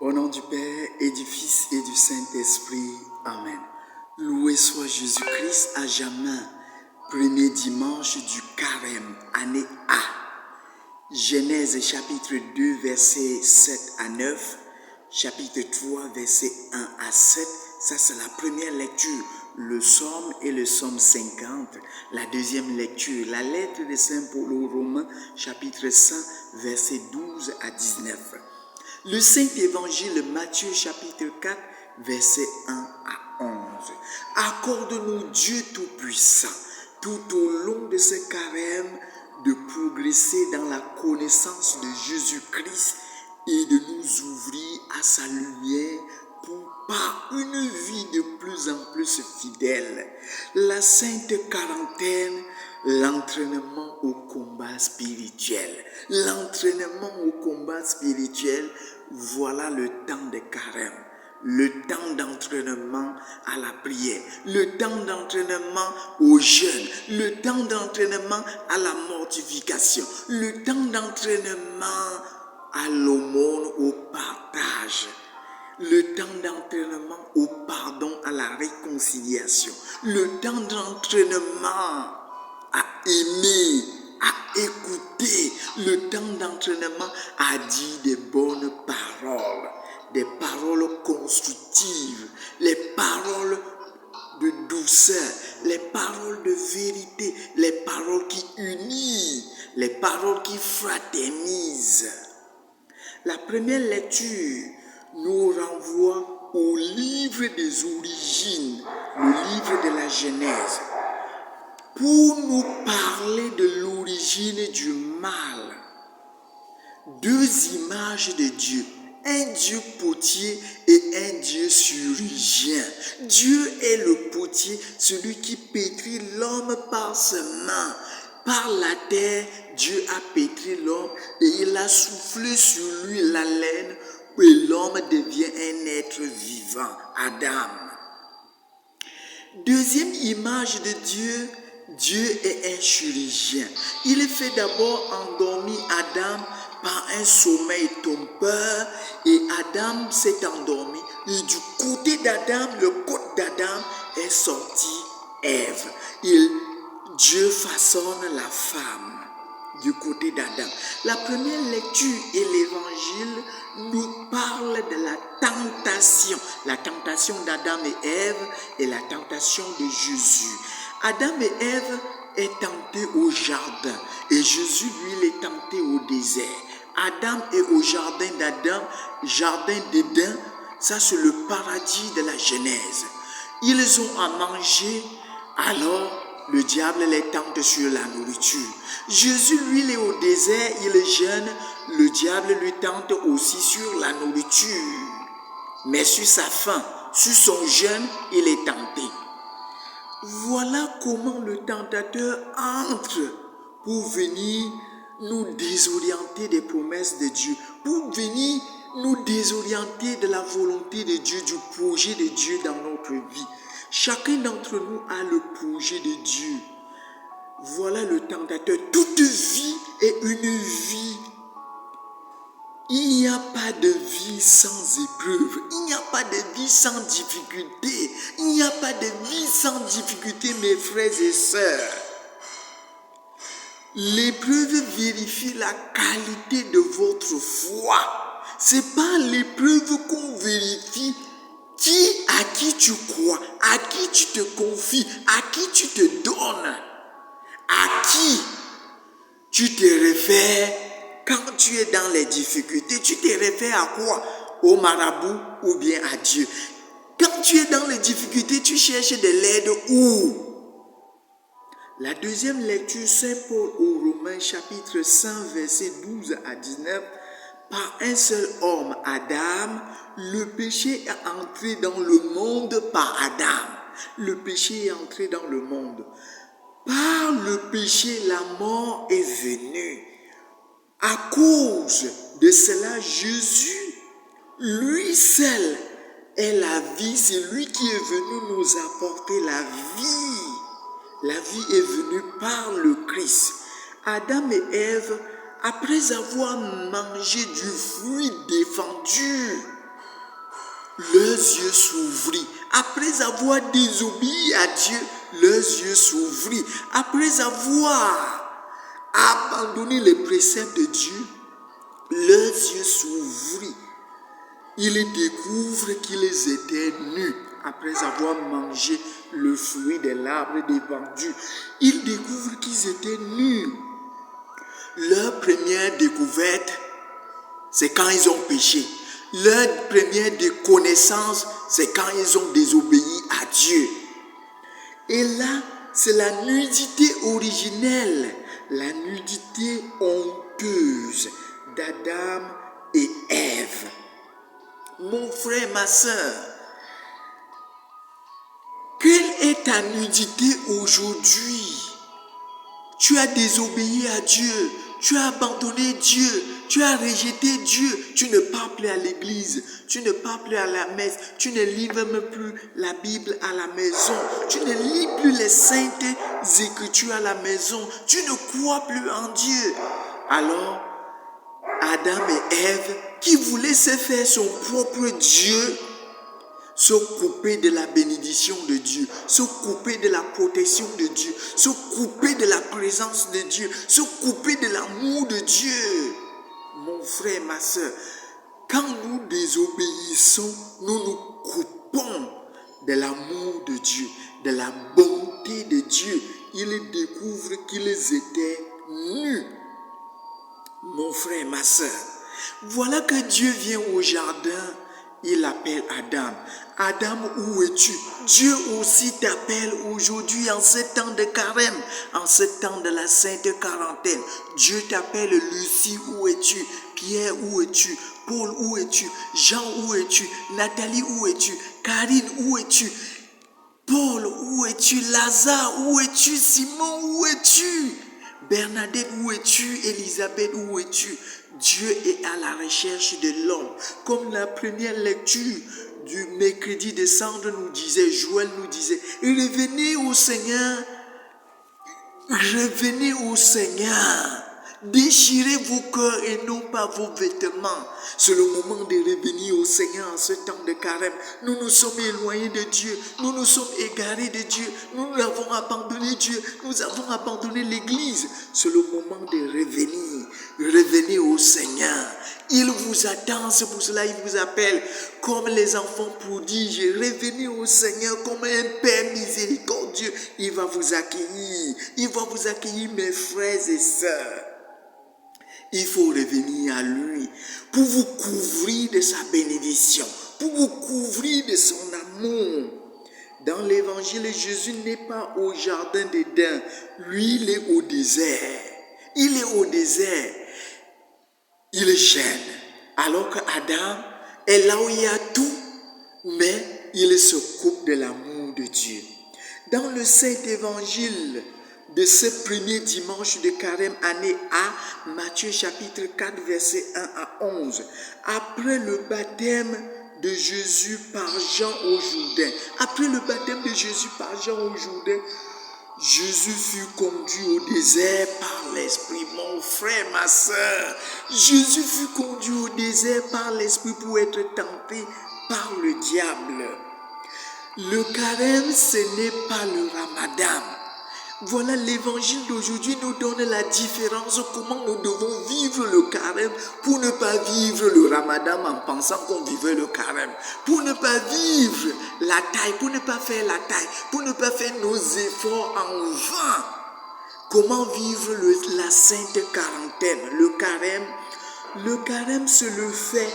Au nom du Père et du Fils et du Saint-Esprit. Amen. Loué soit Jésus-Christ à jamais. Premier dimanche du carême, année A. Genèse chapitre 2, versets 7 à 9. Chapitre 3, versets 1 à 7. Ça, c'est la première lecture. Le psaume et le psaume 50. La deuxième lecture, la lettre de Saint Paul aux Romains, chapitre 5, versets 12 à 19. Le Saint-Évangile Matthieu chapitre 4, versets 1 à 11. Accorde-nous Dieu Tout-Puissant, tout au long de ce carême, de progresser dans la connaissance de Jésus-Christ et de nous ouvrir à sa lumière pour par une vie de plus en plus fidèle. La Sainte Quarantaine, l'entraînement au combat spirituel. L'entraînement au combat spirituel, voilà le temps de carême. Le temps d'entraînement à la prière, le temps d'entraînement au jeûne, le temps d'entraînement à la mortification, le temps d'entraînement à l'aumône, au partage, le temps d'entraînement au pardon, à la réconciliation, le temps d'entraînement à aimer, à écouter, le temps d'entraînement à dire des bonnes paroles, des paroles constructives, les paroles de douceur, les paroles de vérité, les paroles qui unissent, les paroles qui fraternisent. La première lecture nous renvoie au livre des origines, le livre de la Genèse, pour nous parler de l'origine du mal. Deux images de Dieu, un Dieu potier et un Dieu chirurgien. Dieu est le potier, celui qui pétrit l'homme par ses mains. Par la terre, Dieu a pétri l'homme et il a soufflé sur lui l'haleine et l'homme devient un être vivant, Adam. Deuxième image de Dieu, Dieu est un chirurgien. Il fait d'abord endormir Adam par un sommeil trompeur et Adam s'est endormi. Et du côté d'Adam, le côté d'Adam est sorti Ève. Dieu façonne la femme du côté d'Adam. La première lecture et l'évangile nous parlent de la tentation d'Adam et Ève et la tentation de Jésus. Adam et Ève est tenté au jardin et Jésus, lui, il est tenté au désert. Adam est au jardin d'Éden, ça c'est le paradis de la Genèse. Ils ont à manger, alors le diable les tente sur la nourriture. Jésus, lui, il est au désert, il jeûne, le diable lui tente aussi sur la nourriture. Mais sur sa faim, sur son jeûne, il est tenté. Voilà comment le tentateur entre pour venir nous désorienter des promesses de Dieu, pour venir nous désorienter de la volonté de Dieu, du projet de Dieu dans notre vie. Chacun d'entre nous a le projet de Dieu. Voilà le tentateur. Toute vie est une vie. Il n'y a pas de vie sans épreuve. Il n'y a pas de vie sans difficulté. Il n'y a pas de vie sans difficulté, mes frères et sœurs. L'épreuve vérifie la qualité de votre foi. C'est pas l'épreuve qu'on vérifie à qui tu crois, à qui tu te confies, à qui tu te donnes, à qui tu te réfères quand tu es dans les difficultés. Tu te réfères à quoi? Au marabout ou bien à Dieu? Quand tu es dans les difficultés, tu cherches de l'aide où? La deuxième lecture, Saint Paul aux Romains, chapitre 5, versets 12 à 19. Par un seul homme, Adam, le péché est entré dans le monde par Adam. Le péché est entré dans le monde. Par le péché, la mort est venue. À cause de cela, Jésus, lui seul, est la vie. C'est lui qui est venu nous apporter la vie. La vie est venue par le Christ. Adam et Ève, après avoir mangé du fruit défendu, leurs yeux s'ouvrirent. Après avoir désobéi à Dieu, leurs yeux s'ouvrirent. Après avoir abandonné les préceptes de Dieu, leurs yeux s'ouvrirent. Ils découvrent qu'ils étaient nus après avoir mangé le fruit de l'arbre défendu. Ils découvrent qu'ils étaient nus. Leur première découverte, c'est quand ils ont péché. Leur première connaissance, c'est quand ils ont désobéi à Dieu. Et là, c'est la nudité originelle, la nudité honteuse d'Adam et Ève. Mon frère, ma soeur, quelle est ta nudité aujourd'hui? Tu as désobéi à Dieu, tu as abandonné Dieu, tu as rejeté Dieu, tu ne parles plus à l'église, tu ne parles plus à la messe, tu ne lis même plus la Bible à la maison, tu ne lis plus les saintes écritures à la maison, tu ne crois plus en Dieu. Alors, Adam et Ève, qui voulaient se faire son propre Dieu, se couper de la bénédiction de Dieu, se couper de la protection de Dieu, se couper de la présence de Dieu, se couper de l'amour de Dieu. Mon frère, ma soeur, quand nous désobéissons, nous nous coupons de l'amour de Dieu, de la bonté de Dieu. Ils découvrent qu'ils étaient nus. Mon frère, ma soeur, voilà que Dieu vient au jardin, il appelle Adam. Adam, où es-tu? Dieu aussi t'appelle aujourd'hui en ce temps de carême, en ce temps de la sainte quarantaine. Dieu t'appelle. Lucie, où es-tu? Pierre, où es-tu? Paul, où es-tu? Jean, où es-tu? Nathalie, où es-tu? Karine, où es-tu? Paul, où es-tu? Lazare, où es-tu? Simon, où es-tu? Bernadette, où es-tu? Elisabeth, où es-tu? Dieu est à la recherche de l'homme. Comme la première lecture du mercredi de Cendre nous disait, Joël nous disait, revenez au Seigneur, revenez au Seigneur. Déchirez vos cœurs et non pas vos vêtements. C'est le moment de revenir au Seigneur en ce temps de carême. Nous nous sommes éloignés de Dieu. Nous nous sommes égarés de Dieu. Nous avons abandonné Dieu. Nous avons abandonné l'Église. C'est le moment de revenir. Revenez au Seigneur. Il vous attend, c'est pour cela qu'il vous appelle. Comme les enfants prodiges, revenez au Seigneur comme un Père miséricordieux. Il va vous accueillir. Il va vous accueillir, mes frères et sœurs. Il faut revenir à lui pour vous couvrir de sa bénédiction, pour vous couvrir de son amour. Dans l'évangile, Jésus n'est pas au jardin d'Éden. Lui, il est au désert. Il est au désert. Il gêne. Alors qu'Adam est là où il y a tout, mais il se coupe de l'amour de Dieu. Dans le Saint-Évangile de ce premier dimanche de carême année A, Matthieu chapitre 4, verset 1 à 11. Après le baptême de Jésus par Jean au Jourdain, après le baptême de Jésus par Jean au Jourdain, Jésus fut conduit au désert par l'Esprit. Mon frère, ma soeur, Jésus fut conduit au désert par l'Esprit pour être tenté par le diable. Le carême, ce n'est pas le ramadan. Voilà, l'évangile d'aujourd'hui nous donne la différence, comment nous devons vivre le carême pour ne pas vivre le ramadan en pensant qu'on vivait le carême. Pour ne pas vivre la taille, pour ne pas faire la taille, pour ne pas faire nos efforts en vain. Comment vivre la sainte quarantaine, le carême, c'est le fait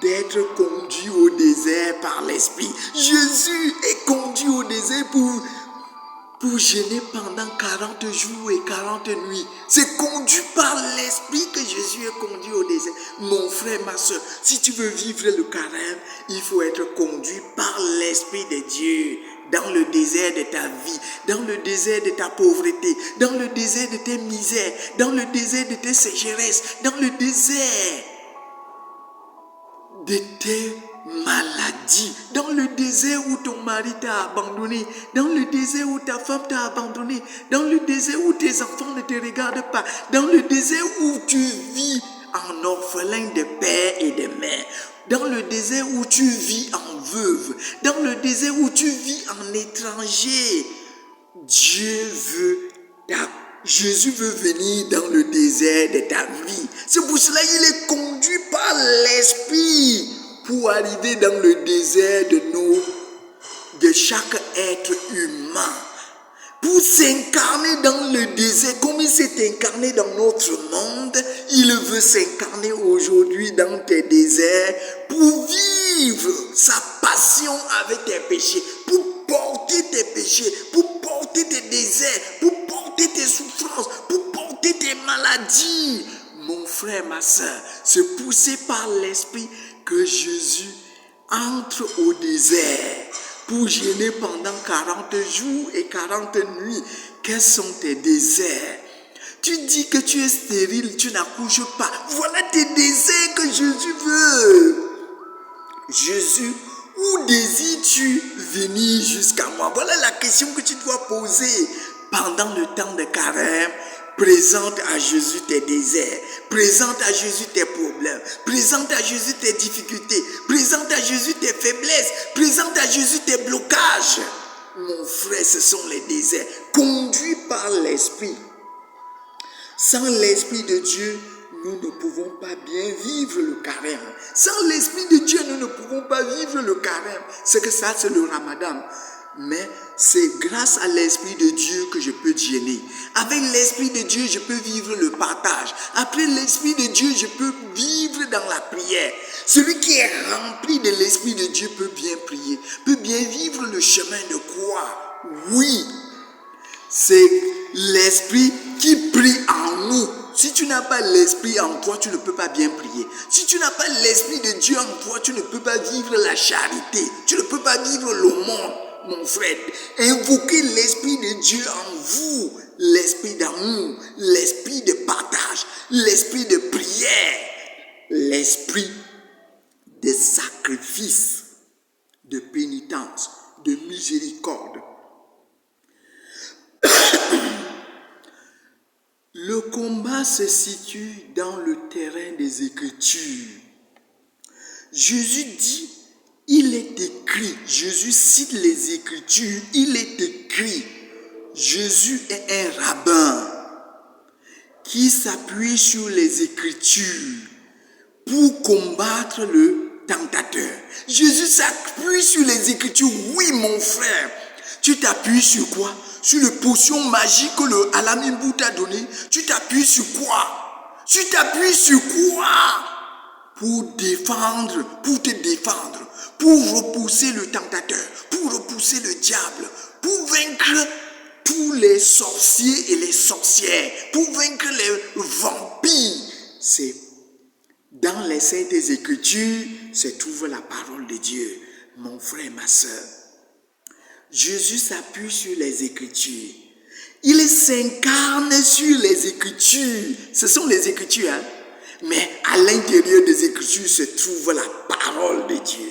d'être conduit au désert par l'Esprit. Jésus est conduit au désert pour jeûner pendant 40 jours et 40 nuits. C'est conduit par l'Esprit que Jésus est conduit au désert. Mon frère, ma soeur, si tu veux vivre le carême, il faut être conduit par l'Esprit de Dieu dans le désert de ta vie, dans le désert de ta pauvreté, dans le désert de tes misères, dans le désert de tes sécheresses, dans le désert de tes maladie, dans le désert où ton mari t'a abandonné, dans le désert où ta femme t'a abandonné, dans le désert où tes enfants ne te regardent pas, dans le désert où tu vis en orphelin de père et de mère, dans le désert où tu vis en veuve, dans le désert où tu vis en étranger, Jésus veut venir dans le désert de ta vie. C'est pour cela qu'il est conduit par l'Esprit pour arriver dans le désert de chaque être humain. Pour s'incarner dans le désert, comme il s'est incarné dans notre monde, il veut s'incarner aujourd'hui dans tes déserts pour vivre sa passion avec tes péchés, pour porter tes péchés, pour porter tes déserts, pour porter tes souffrances, pour porter tes maladies. Mon frère, ma soeur, c'est poussé par l'Esprit que Jésus entre au désert pour jeûner pendant 40 jours et 40 nuits. Quels sont tes déserts? Tu dis que tu es stérile, tu n'accouches pas. Voilà tes déserts que Jésus veut. Jésus, où désires-tu venir jusqu'à moi? Voilà la question que tu dois poser pendant le temps de carême. Présente à Jésus tes déserts, présente à Jésus tes problèmes, présente à Jésus tes difficultés, présente à Jésus tes faiblesses, présente à Jésus tes blocages. Mon frère, ce sont les déserts conduits par l'Esprit. Sans l'Esprit de Dieu, nous ne pouvons pas bien vivre le carême. Sans l'Esprit de Dieu, nous ne pouvons pas vivre le carême. C'est que ça, c'est le Ramadan. Mais c'est grâce à l'Esprit de Dieu que je peux jeûner. Avec l'Esprit de Dieu, je peux vivre le partage. Après l'Esprit de Dieu, je peux vivre dans la prière. Celui qui est rempli de l'Esprit de Dieu peut bien prier, peut bien vivre le chemin de croix. Oui, c'est l'Esprit qui prie en nous. Si tu n'as pas l'Esprit en toi, tu ne peux pas bien prier. Si tu n'as pas l'Esprit de Dieu en toi, tu ne peux pas vivre la charité. Tu ne peux pas vivre l'aumône. Mon frère, invoquez l'Esprit de Dieu en vous, l'Esprit d'amour, l'Esprit de partage, l'Esprit de prière, l'Esprit de sacrifice, de pénitence, de miséricorde. Le combat se situe dans le terrain des Écritures. Jésus dit, il est écrit, Jésus cite les Écritures, il est écrit, Jésus est un rabbin qui s'appuie sur les Écritures pour combattre le tentateur. Jésus s'appuie sur les Écritures. Oui, mon frère, tu t'appuies sur quoi? Sur le potion magique que le Alamimbu t'a donné. Tu t'appuies sur quoi? Tu t'appuies sur quoi? Pour te défendre, pour repousser le tentateur, pour repousser le diable, pour vaincre tous les sorciers et les sorcières, pour vaincre les vampires. C'est dans les Saintes Écritures se trouve la parole de Dieu. Mon frère, ma soeur, Jésus s'appuie sur les Écritures. Il s'incarne sur les Écritures. Ce sont les Écritures, hein? Mais à l'intérieur des Écritures se trouve la parole de Dieu.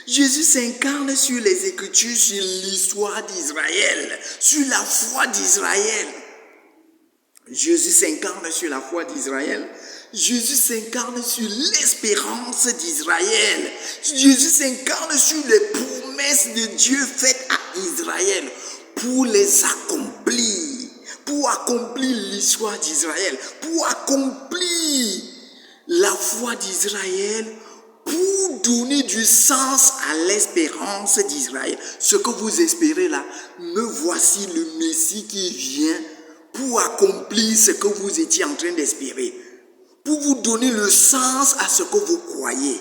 Jésus s'incarne sur les Écritures, sur l'histoire d'Israël, sur la foi d'Israël. Jésus s'incarne sur la foi d'Israël. Jésus s'incarne sur l'espérance d'Israël. Jésus s'incarne sur les promesses de Dieu faites à Israël pour les accomplir, pour accomplir l'histoire d'Israël, pour accomplir la foi d'Israël, pour donner du sens à l'espérance d'Israël. Ce que vous espérez là, me voici le Messie qui vient pour accomplir ce que vous étiez en train d'espérer, pour vous donner le sens à ce que vous croyez.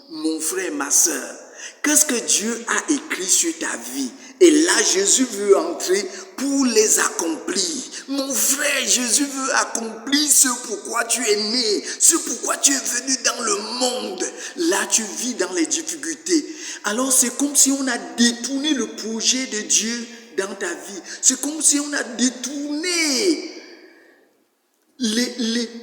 Mon frère, ma soeur, qu'est-ce que Dieu a écrit sur ta vie? Et là, Jésus veut entrer pour les accomplir. Mon frère, Jésus veut accomplir ce pourquoi tu es né, ce pourquoi tu es venu dans le monde. Là, tu vis dans les difficultés. Alors, c'est comme si on a détourné le projet de Dieu dans ta vie. C'est comme si on a détourné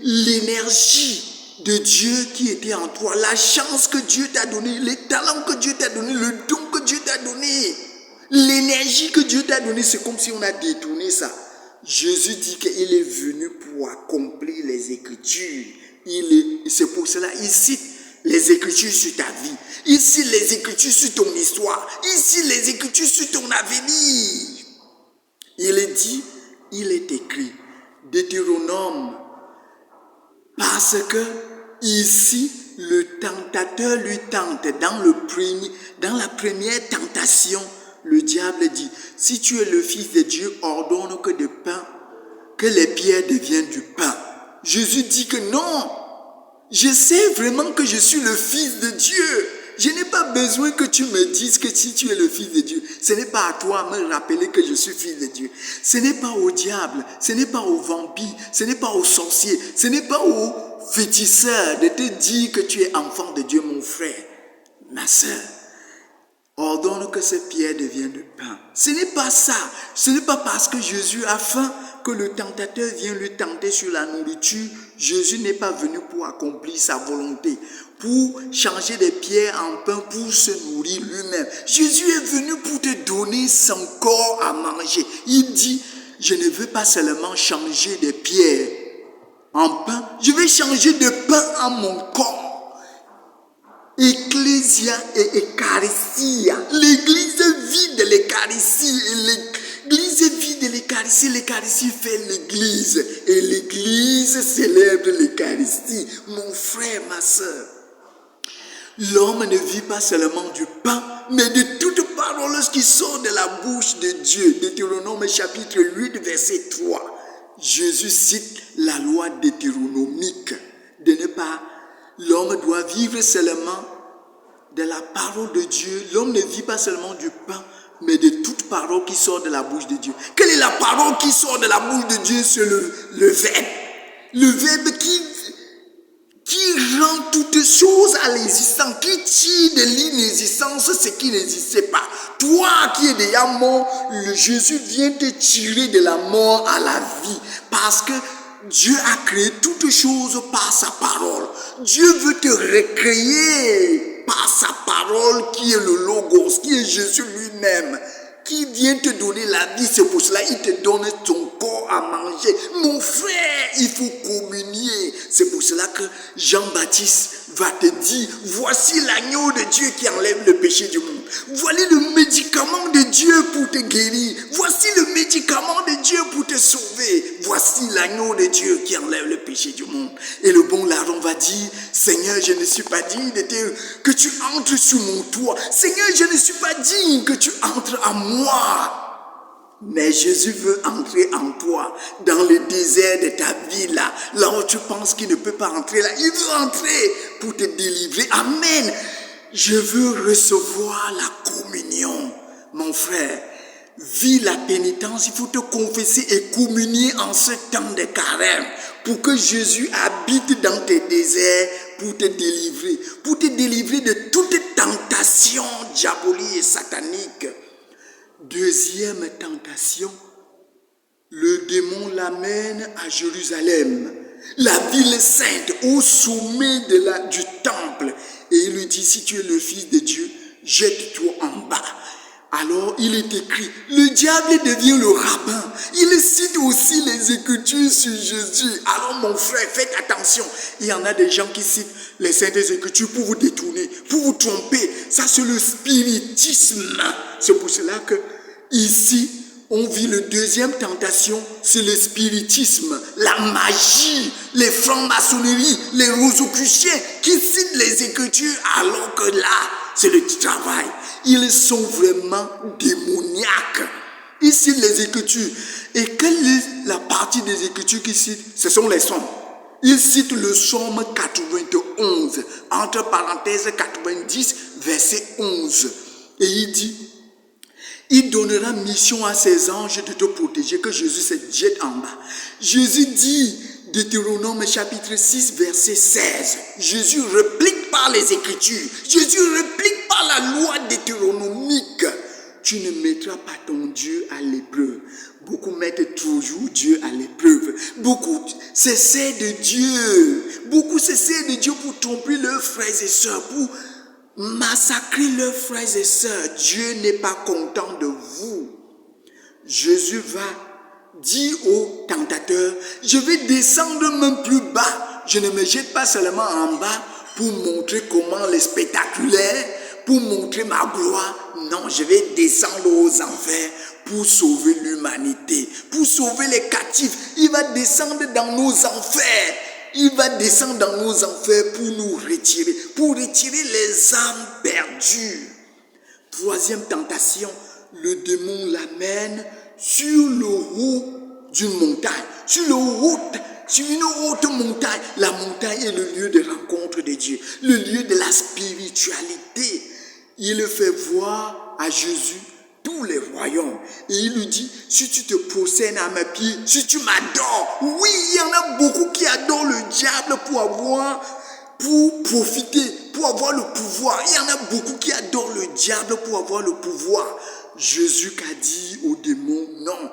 l'énergie de Dieu qui était en toi, la chance que Dieu t'a donnée, les talents que Dieu t'a donné, le don que Dieu t'a donné, l'énergie que Dieu t'a donnée. C'est comme si on a détourné ça. Jésus dit qu'il est venu pour accomplir les Écritures. C'est pour cela qu'il cite les Écritures sur ta vie. Ici, les Écritures sur ton histoire. Ici, les Écritures sur ton avenir. Il est dit, il est écrit, Deutéronome, parce que ici, le tentateur lui tente. Dans la première tentation, le diable dit, si tu es le Fils de Dieu, ordonne que les pierres deviennent du pain. Jésus dit que non, je sais vraiment que je suis le Fils de Dieu. Je n'ai pas besoin que tu me dises que si tu es le Fils de Dieu, ce n'est pas à toi de me rappeler que je suis Fils de Dieu. Ce n'est pas au diable, ce n'est pas aux vampires, ce n'est pas aux sorciers, ce n'est pas aux féticheurs de te dire que tu es enfant de Dieu, mon frère, ma soeur. Ordonne que ces pierres deviennent du pain. Ce n'est pas ça. Ce n'est pas parce que Jésus a faim que le tentateur vient lui tenter sur la nourriture. Jésus n'est pas venu pour accomplir sa volonté, pour changer des pierres en pain, pour se nourrir lui-même. Jésus est venu pour te donner son corps à manger. Il dit, je ne veux pas seulement changer des pierres en pain, je vais changer de pain en mon corps. Ecclésia et Eucharistia. L'église vit de l'Eucharistie. Et l'église vit de l'Eucharistie. L'Eucharistie fait l'église. Et l'église célèbre l'Eucharistie. Mon frère, ma soeur. L'homme ne vit pas seulement du pain, mais de toute parole qui sort de la bouche de Dieu. Deutéronome chapitre 8, verset 3. Jésus cite la loi deutéronomique de ne pas. L'homme doit vivre seulement de la parole de Dieu. L'homme ne vit pas seulement du pain, mais de toute parole qui sort de la bouche de Dieu. Quelle est la parole qui sort de la bouche de Dieu? C'est le Verbe. Le Verbe qui rend toutes choses à l'existence, qui tire de l'inexistence ce qui n'existait pas. Toi qui es déjà mort, Jésus vient te tirer de la mort à la vie. Parce que Dieu a créé toutes choses par sa parole. Dieu veut te recréer par sa parole qui est le Logos, qui est Jésus lui-même, qui vient te donner la vie. C'est pour cela qu'il te donne ton corps à manger. Mon frère, il faut communier. C'est pour cela que Jean-Baptiste va te dire, voici l'agneau de Dieu qui enlève le péché du monde. Voilà le médicament de Dieu pour te guérir. Voici le médicament de Dieu pour te sauver. Voici l'agneau de Dieu qui enlève le péché du monde. Et le bon larron va dire, Seigneur, je ne suis pas digne que tu entres sur mon toit. Seigneur, je ne suis pas digne que tu entres à moi. Mais Jésus veut entrer en toi, dans le désert de ta vie là où tu penses qu'il ne peut pas entrer là. Il veut entrer pour te délivrer. Amen. Je veux recevoir la communion, mon frère. Vis la pénitence, il faut te confesser et communier en ce temps de carême pour que Jésus habite dans tes déserts pour te délivrer de toute tentation diabolique et satanique. Deuxième tentation, le démon l'amène à Jérusalem, la ville sainte, au sommet du temple. Et il lui dit, si tu es le Fils de Dieu, jette-toi en bas. Alors il est écrit, le diable devient le rabbin. Il cite aussi les Écritures sur Jésus. Alors mon frère, faites attention. Il y en a des gens qui citent les Saintes Écritures pour vous détourner, pour vous tromper. Ça c'est le spiritisme. C'est pour cela que ici, on vit le deuxième tentation, c'est le spiritisme, la magie, les francs-maçonneries, les rosicruciens qui citent les Écritures alors que là, c'est le travail. Ils sont vraiment démoniaques. Ils citent les Écritures. Et quelle est la partie des Écritures qu'ils citent? Ce sont les psaumes. Ils citent le psaume 91, entre parenthèses 90, verset 11. Et il dit, il donnera mission à ses anges de te protéger, que Jésus se jette en bas. Jésus dit, Deutéronome chapitre 6, verset 16. Jésus réplique par les Écritures. Jésus réplique par la loi deutéronomique. Tu ne mettras pas ton Dieu à l'épreuve. Beaucoup mettent toujours Dieu à l'épreuve. Beaucoup se servent de Dieu. Beaucoup se servent de Dieu pour tromper leurs frères et sœurs, pour massacrer leurs frères et sœurs. Dieu n'est pas content de vous. Jésus va dire au tentateur, je vais descendre même plus bas. Je ne me jette pas seulement en bas pour montrer comment les spectaculaires, pour montrer ma gloire. Non, je vais descendre aux enfers pour sauver l'humanité, pour sauver les captifs. Il va descendre dans nos enfers. Il va descendre dans nos enfers pour nous retirer, pour retirer les âmes perdues. Troisième tentation, le démon l'amène sur le haut d'une montagne, sur une haute montagne. La montagne est le lieu de rencontre de Dieu, le lieu de la spiritualité. Il fait voir à Jésus tous les royaumes. Et il lui dit, si tu te prosternes à mes pieds, si tu m'adores, oui, il y en a beaucoup qui adorent le diable pour profiter, pour avoir le pouvoir. Il y en a beaucoup qui adorent le diable pour avoir le pouvoir. Jésus a dit au démon, non.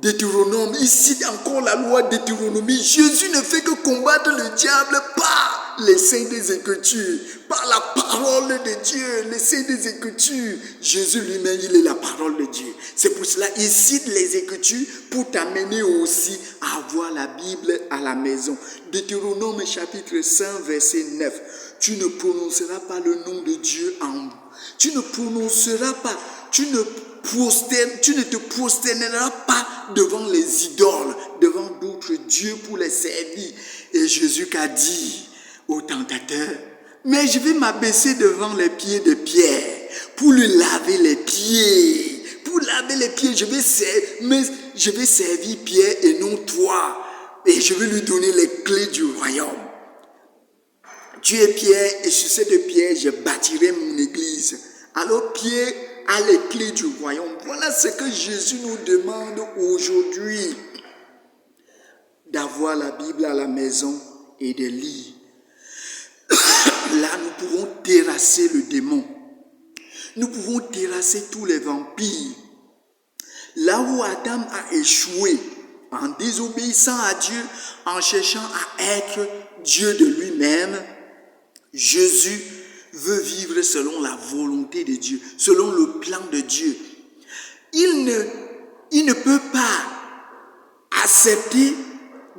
Deutéronome, il cite encore la loi Deutéronomie. Jésus ne fait que combattre le diable par les saints des Écritures, par la parole de Dieu, les saints des Écritures. Jésus lui-même, il est la parole de Dieu. C'est pour cela qu'il cite les Écritures pour t'amener aussi à avoir la Bible à la maison. Deutéronome chapitre 5 verset 9. Tu ne prononceras pas le nom de Dieu en vain. Tu ne prononceras pas, tu ne te prosterneras pas devant les idoles, devant d'autres dieux pour les servir. Et Jésus a dit au tentateur, mais je vais m'abaisser devant les pieds de Pierre pour lui laver les pieds. Pour laver les pieds, je vais servir Pierre et non toi. Et je vais lui donner les clés du royaume. Tu es Pierre et sur cette pierre, je bâtirai mon église. Alors Pierre a les clés du royaume. Voilà ce que Jésus nous demande aujourd'hui. D'avoir la Bible à la maison et de lire. Là, nous pouvons terrasser le démon. Nous pouvons terrasser tous les vampires. Là où Adam a échoué, en désobéissant à Dieu, en cherchant à être Dieu de lui-même, Jésus veut vivre selon la volonté de Dieu, selon le plan de Dieu. Il ne peut pas accepter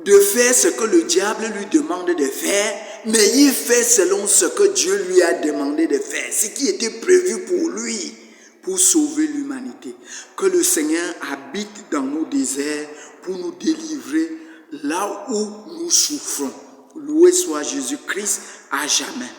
de faire ce que le diable lui demande de faire, mais il fait selon ce que Dieu lui a demandé de faire, ce qui était prévu pour lui, pour sauver l'humanité. Que le Seigneur habite dans nos déserts pour nous délivrer là où nous souffrons. Loué soit Jésus-Christ à jamais.